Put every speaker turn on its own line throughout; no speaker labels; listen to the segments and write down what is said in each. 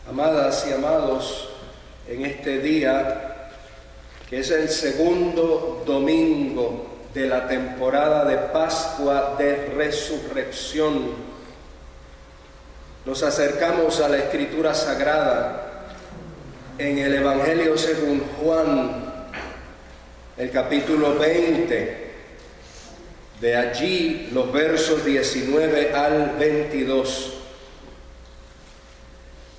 Amadas y amados, en este día, que es el segundo domingo de la temporada de Pascua de Resurrección, nos acercamos a la Escritura Sagrada en el Evangelio según Juan, el capítulo 20, de allí los versos 19 al 22.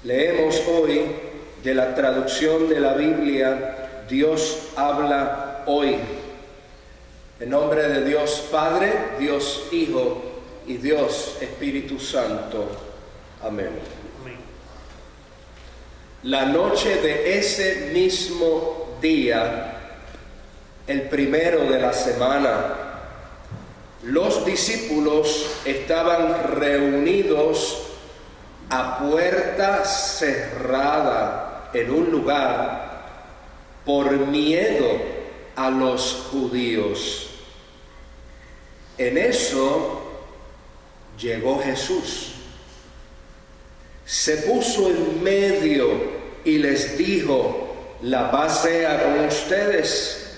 Leemos hoy de la traducción de la Biblia, Dios habla hoy. En nombre de Dios Padre, Dios Hijo y Dios Espíritu Santo. Amén. La noche de ese mismo día, el primero de la semana, los discípulos estaban reunidos a puerta cerrada en un lugar por miedo a los judíos. En eso llegó Jesús. Se puso en medio y les dijo: la paz sea con ustedes.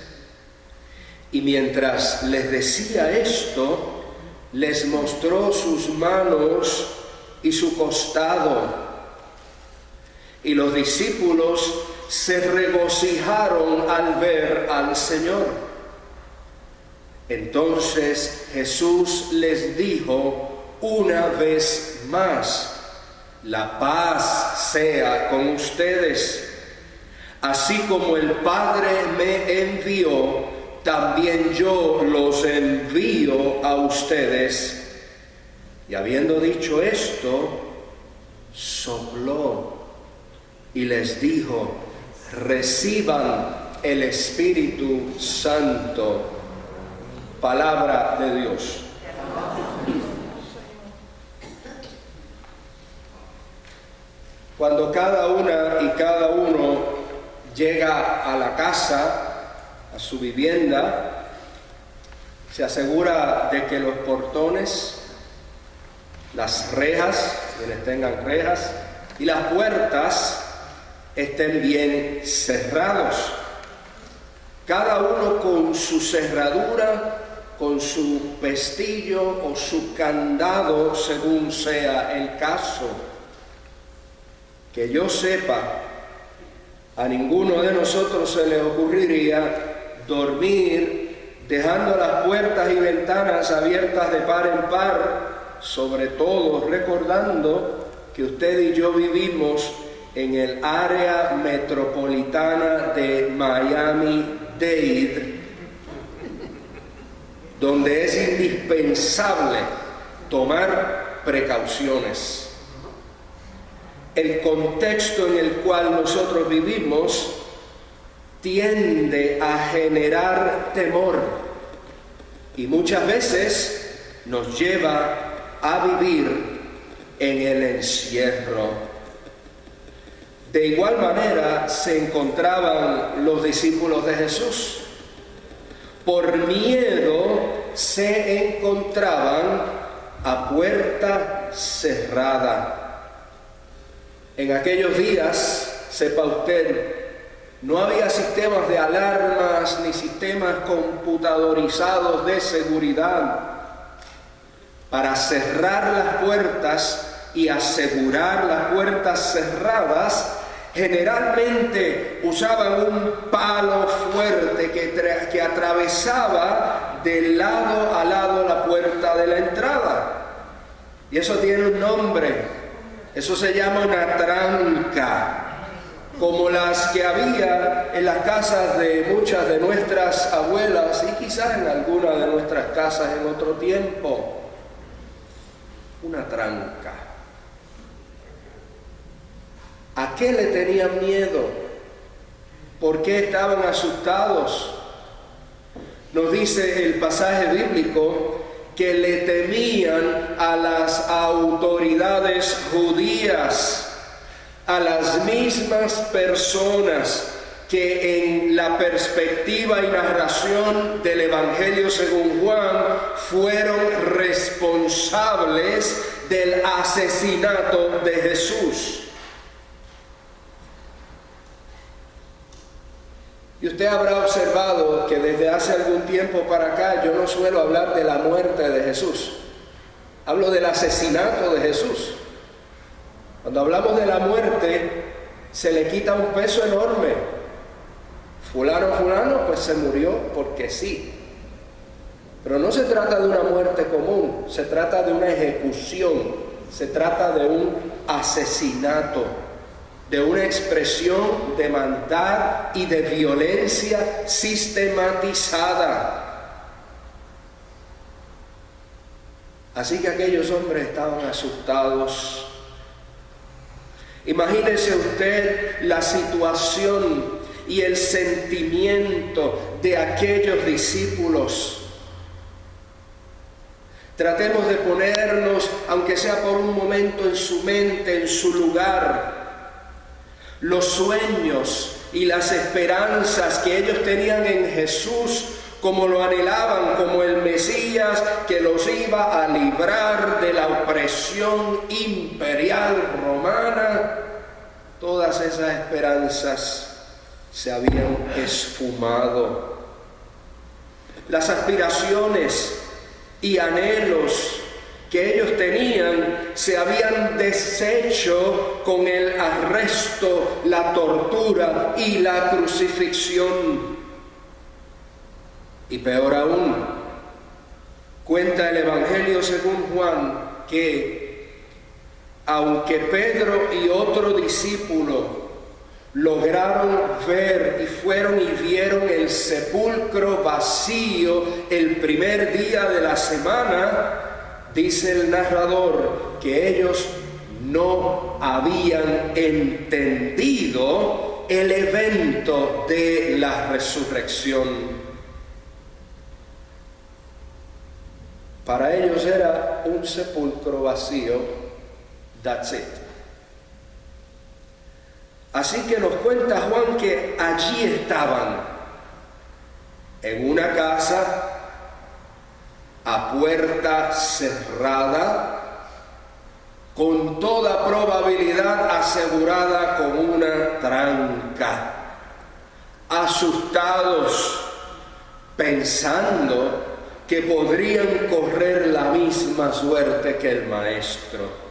Y mientras les decía esto, les mostró sus manos y su costado. Y los discípulos se regocijaron al ver al Señor. Entonces Jesús les dijo una vez más: la paz sea con ustedes. Así como el Padre me envió, también yo los envío a ustedes. Y habiendo dicho esto, sopló y les dijo: reciban el Espíritu Santo. Palabra de Dios. Cuando cada una y cada uno llega a la casa, a su vivienda, se asegura de que los portones, las rejas, quienes tengan rejas, y las puertas estén bien cerrados. Cada uno con su cerradura, con su pestillo o su candado, según sea el caso. Que yo sepa, a ninguno de nosotros se le ocurriría dormir dejando las puertas y ventanas abiertas de par en par, sobre todo recordando que usted y yo vivimos en el área metropolitana de Miami-Dade, donde es indispensable tomar precauciones. El contexto en el cual nosotros vivimos tiende a generar temor y muchas veces nos lleva a vivir en el encierro. De igual manera se encontraban los discípulos de Jesús. Por miedo se encontraban a puerta cerrada. En aquellos días, sepa usted, no había sistemas de alarmas ni sistemas computadorizados de seguridad. Para cerrar las puertas y asegurar las puertas cerradas, generalmente usaban un palo fuerte que atravesaba de lado a lado la puerta de la entrada. Y eso tiene un nombre. Eso se llama una tranca, como las que había en las casas de muchas de nuestras abuelas y quizás en algunas de nuestras casas en otro tiempo. Una tranca. ¿A qué le tenían miedo? ¿Por qué estaban asustados? Nos dice el pasaje bíblico que le temían a las autoridades judías, a las mismas personas que en la perspectiva y narración del Evangelio según Juan fueron responsables del asesinato de Jesús. Y usted habrá observado que desde hace algún tiempo para acá yo no suelo hablar de la muerte de Jesús. Hablo del asesinato de Jesús. Cuando hablamos de la muerte, se le quita un peso enorme. Fulano, pues se murió porque sí. Pero no se trata de una muerte común, se trata de una ejecución, se trata de un asesinato, de una expresión de maldad y de violencia sistematizada. Así que aquellos hombres estaban asustados. Imagínese usted la situación y el sentimiento de aquellos discípulos. Tratemos de ponernos, aunque sea por un momento, en su mente, en su lugar. Los sueños y las esperanzas que ellos tenían en Jesús, como lo anhelaban, como el Mesías que los iba a librar de la opresión imperial romana, todas esas esperanzas se habían esfumado. Las aspiraciones y anhelos que ellos tenían se habían deshecho con el arresto, la tortura y la crucifixión. Y peor aún, cuenta el Evangelio según Juan que aunque Pedro y otro discípulo lograron ver y fueron y vieron el sepulcro vacío el primer día de la semana, dice el narrador que ellos no habían entendido el evento de la resurrección. Para ellos era un sepulcro vacío, that's it. Así que nos cuenta Juan que allí estaban, en una casa, a puerta cerrada, con toda probabilidad asegurada con una tranca, asustados, pensando que podrían correr la misma suerte que el Maestro.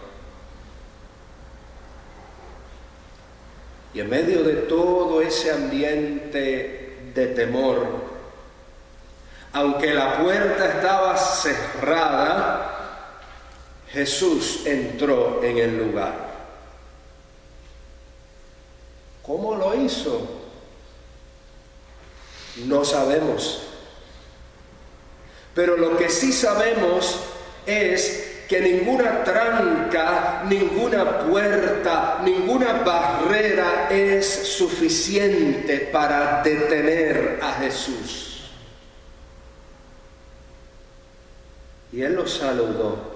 Y en medio de todo ese ambiente de temor, aunque la puerta estaba cerrada, Jesús entró en el lugar. ¿Cómo lo hizo? No sabemos. Pero lo que sí sabemos es que ninguna tranca, ninguna puerta, ninguna barrera es suficiente para detener a Jesús. Y Él los saludó.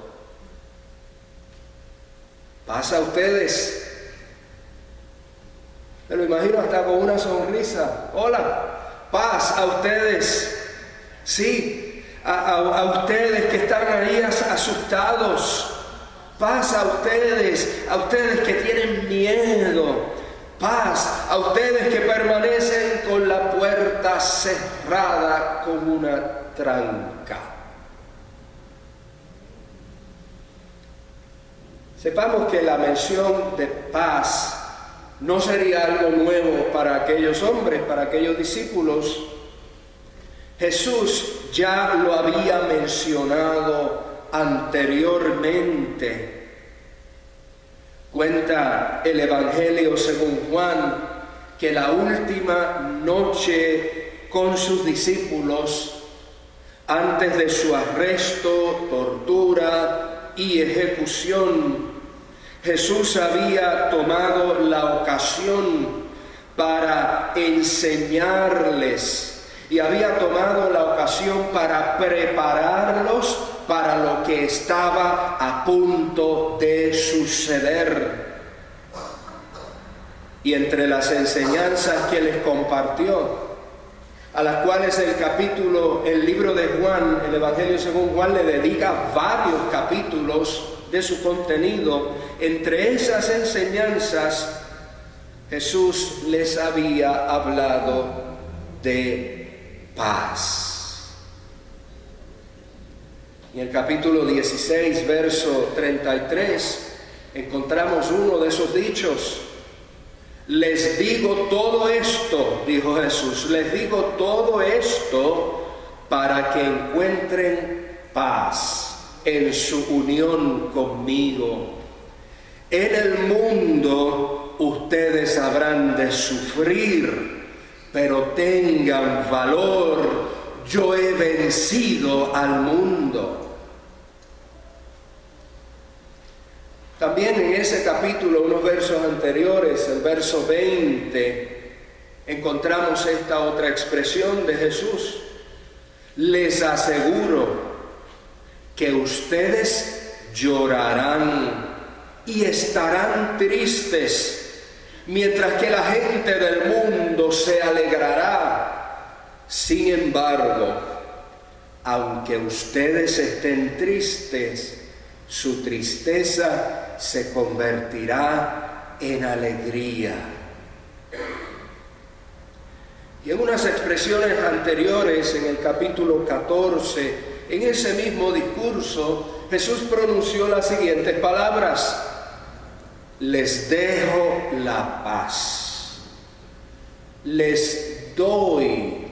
Paz a ustedes. Me lo imagino hasta con una sonrisa. Hola, paz a ustedes. Sí. A ustedes que están ahí asustados, paz a ustedes que tienen miedo, paz a ustedes que permanecen con la puerta cerrada con una tranca. Sepamos que la mención de paz no sería algo nuevo para aquellos hombres, para aquellos discípulos. Jesús ya lo había mencionado anteriormente. Cuenta el Evangelio según Juan que la última noche con sus discípulos, antes de su arresto, tortura y ejecución, Jesús había tomado la ocasión para enseñarles y había tomado la ocasión para prepararlos para lo que estaba a punto de suceder. Y entre las enseñanzas que les compartió, a las cuales el libro de Juan, el Evangelio según Juan, le dedica varios capítulos de su contenido, entre esas enseñanzas Jesús les había hablado de paz. En el capítulo 16, verso 33, encontramos uno de esos dichos. Les digo todo esto, dijo Jesús, les digo todo esto para que encuentren paz en su unión conmigo. En el mundo ustedes habrán de sufrir, pero tengan valor, yo he vencido al mundo. También en ese capítulo, unos versos anteriores, el verso 20, encontramos esta otra expresión de Jesús. Les aseguro que ustedes llorarán y estarán tristes, mientras que la gente del mundo se alegrará. Sin embargo, aunque ustedes estén tristes, su tristeza se convertirá en alegría. Y en unas expresiones anteriores, en el capítulo 14, en ese mismo discurso, Jesús pronunció las siguientes palabras: les dejo la paz, les doy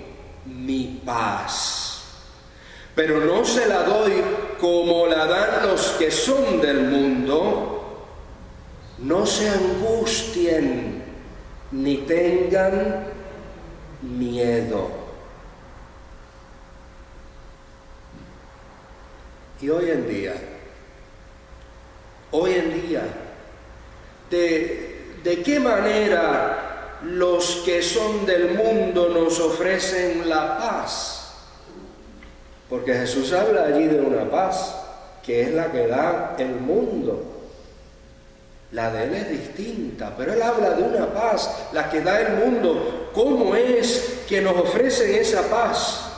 mi paz, pero no se la doy como la dan los que son del mundo. No se angustien ni tengan miedo. Y hoy en día, ¿de qué manera los que son del mundo nos ofrecen la paz? Porque Jesús habla allí de una paz que es la que da el mundo. La de Él es distinta, pero Él habla de una paz, la que da el mundo. ¿Cómo es que nos ofrecen esa paz?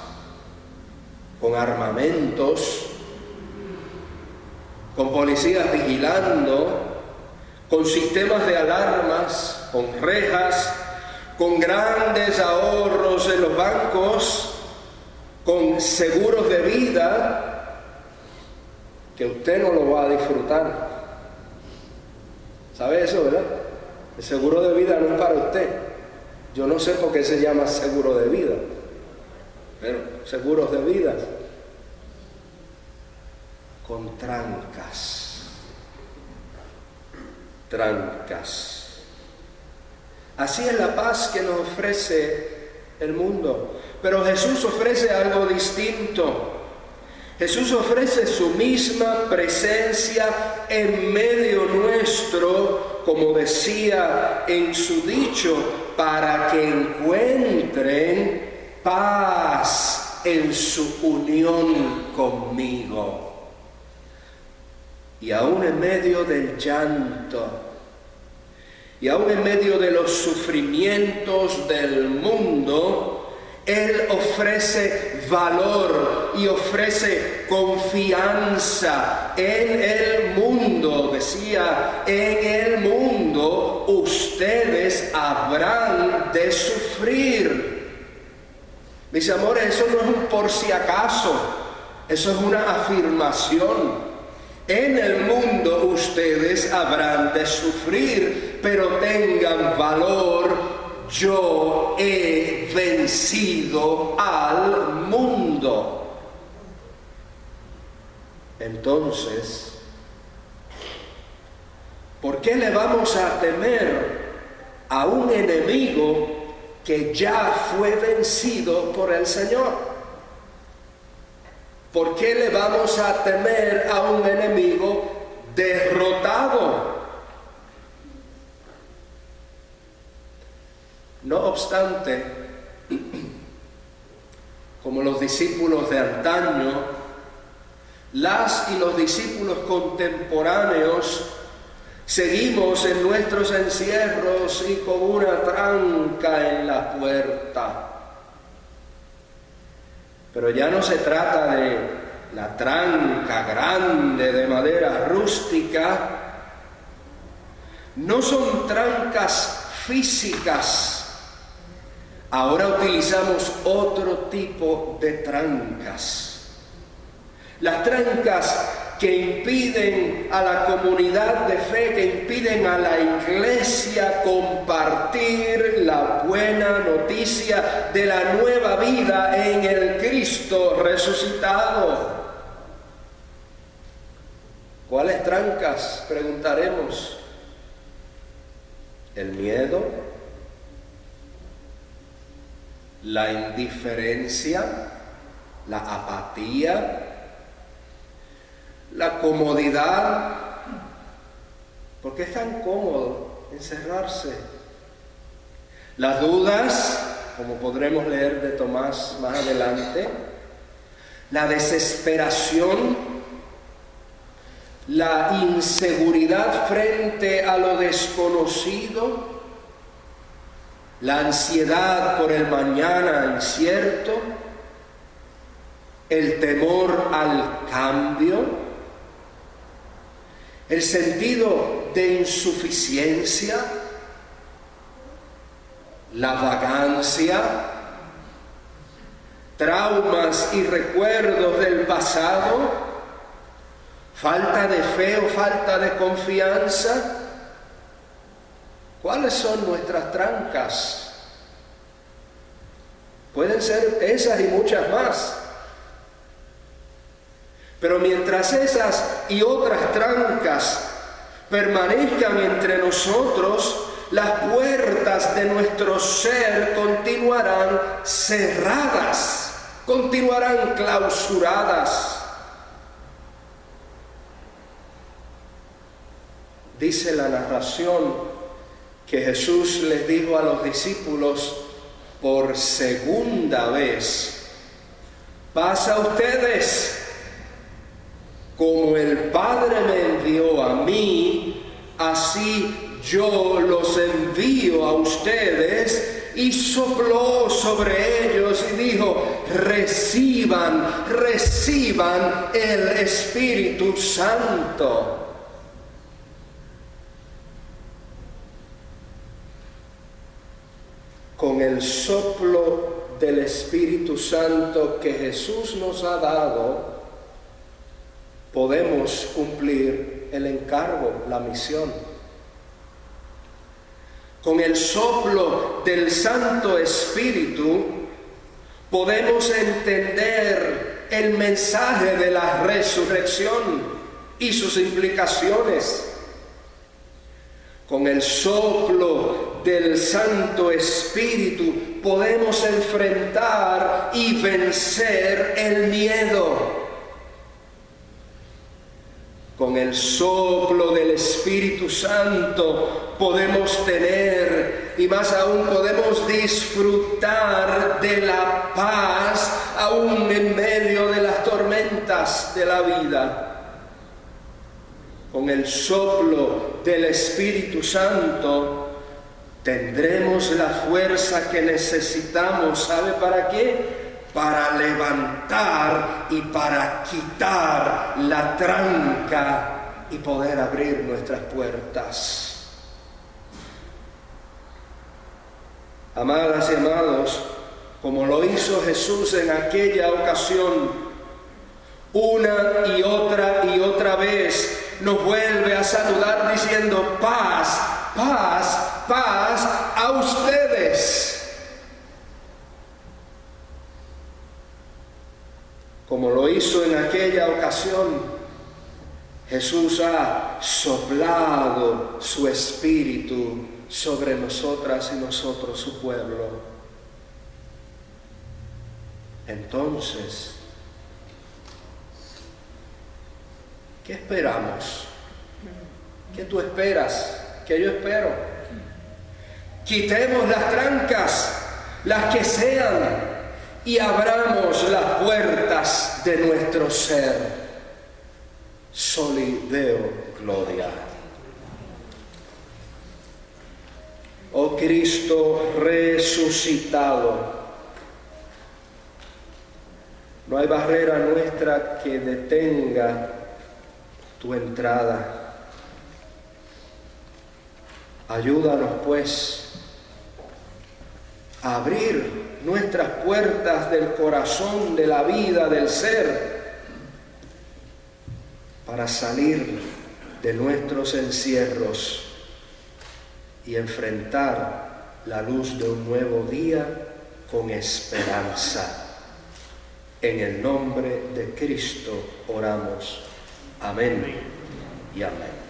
Con armamentos, con policías vigilando, con sistemas de alarmas, con rejas, con grandes ahorros en los bancos, con seguros de vida, que usted no lo va a disfrutar. ¿Sabe eso, verdad? El seguro de vida no es para usted. Yo no sé por qué se llama seguro de vida, pero seguros de vida con trancas. Así es la paz que nos ofrece el mundo. Pero Jesús ofrece algo distinto. Jesús ofrece su misma presencia en medio nuestro, como decía en su dicho, para que encuentren paz en su unión conmigo. Y aún en medio del llanto, y aún en medio de los sufrimientos del mundo, Él ofrece valor y ofrece confianza en el mundo. Decía, en el mundo ustedes habrán de sufrir. Mis amores, eso no es un por si acaso, eso es una afirmación. En el mundo ustedes habrán de sufrir, pero tengan valor. Yo he vencido al mundo. Entonces, ¿por qué le vamos a temer a un enemigo que ya fue vencido por el Señor? ¿Por qué le vamos a temer a un enemigo derrotado? No obstante, como los discípulos de antaño, las y los discípulos contemporáneos seguimos en nuestros encierros y con una tranca en la puerta. Pero ya no se trata de la tranca grande de madera rústica, no son trancas físicas. Ahora utilizamos otro tipo de trancas. Las trancas que impiden a la comunidad de fe, que impiden a la iglesia compartir la buena noticia de la nueva vida en el Cristo resucitado. ¿Cuáles trancas? Preguntaremos. El miedo, la indiferencia, la apatía, la comodidad, porque es tan cómodo encerrarse. Las dudas, como podremos leer de Tomás más adelante, la desesperación, la inseguridad frente a lo desconocido, la ansiedad por el mañana incierto, el temor al cambio, el sentido de insuficiencia, la vagancia, traumas y recuerdos del pasado, falta de fe o falta de confianza. ¿Cuáles son nuestras trancas? Pueden ser esas y muchas más. Pero mientras esas y otras trancas permanezcan entre nosotros, las puertas de nuestro ser continuarán cerradas, continuarán clausuradas. Dice la narración que Jesús les dijo a los discípulos por segunda vez: paz a ustedes. Como el Padre me envió a mí, así yo los envío a ustedes. Y sopló sobre ellos y dijo: reciban el Espíritu Santo. Con el soplo del Espíritu Santo que Jesús nos ha dado, podemos cumplir el encargo, la misión. Con el soplo del Santo Espíritu podemos entender el mensaje de la resurrección y sus implicaciones. Con el soplo del Santo Espíritu podemos enfrentar y vencer el miedo. Con el soplo del Espíritu Santo podemos tener, y más aún podemos disfrutar de la paz, aún en medio de las tormentas de la vida. Con el soplo del Espíritu Santo tendremos la fuerza que necesitamos. ¿Sabe para qué? Para levantar y para quitar la tranca y poder abrir nuestras puertas. Amadas y amados, como lo hizo Jesús en aquella ocasión, una y otra vez nos vuelve a saludar diciendo: paz, paz, paz a ustedes. Como lo hizo en aquella ocasión, Jesús ha soplado su Espíritu sobre nosotras y nosotros, su pueblo. Entonces, ¿qué esperamos? ¿Qué tú esperas? ¿Qué yo espero? Quitemos las trancas, las que sean, y abramos las puertas de nuestro ser. Soli Deo Gloria. Oh Cristo resucitado, no hay barrera nuestra que detenga tu entrada. Ayúdanos pues abrir nuestras puertas del corazón, de la vida, del ser, para salir de nuestros encierros y enfrentar la luz de un nuevo día con esperanza. En el nombre de Cristo oramos. Amén y amén.